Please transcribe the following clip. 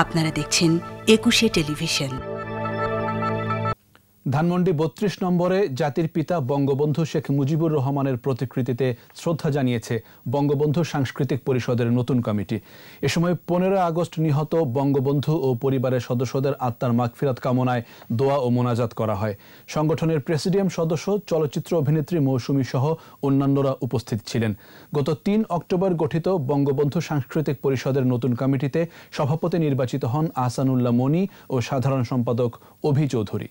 আপনারা দেখছেন একুশে টেলিভিশন। ধানমন্ডি ৩২ নম্বরে জাতির পিতা বঙ্গবন্ধু শেখ মুজিবুর রহমানের প্রতিকৃতিতে শ্রদ্ধা জানিয়েছে বঙ্গবন্ধু সাংস্কৃতিক পরিষদের নতুন কমিটি। এ সময় ১৫ আগস্ট নিহত বঙ্গবন্ধু ও পরিবারের সদস্যদের আত্মার মাগফিরাত কামনায় দোয়া ও মোনাজাত করা হয়। সংগঠনের প্রেসিডিয়াম সদস্য, চলচ্চিত্র অভিনেত্রী মৌসুমী সহ অন্যান্যরা উপস্থিত ছিলেন। গত ৩ অক্টোবর গঠিত বঙ্গবন্ধু সাংস্কৃতিক পরিষদের নতুন কমিটিতে সভাপতি নির্বাচিত হন আহসানুল্লাহ মনি ও সাধারণ সম্পাদক অভি চৌধুরী।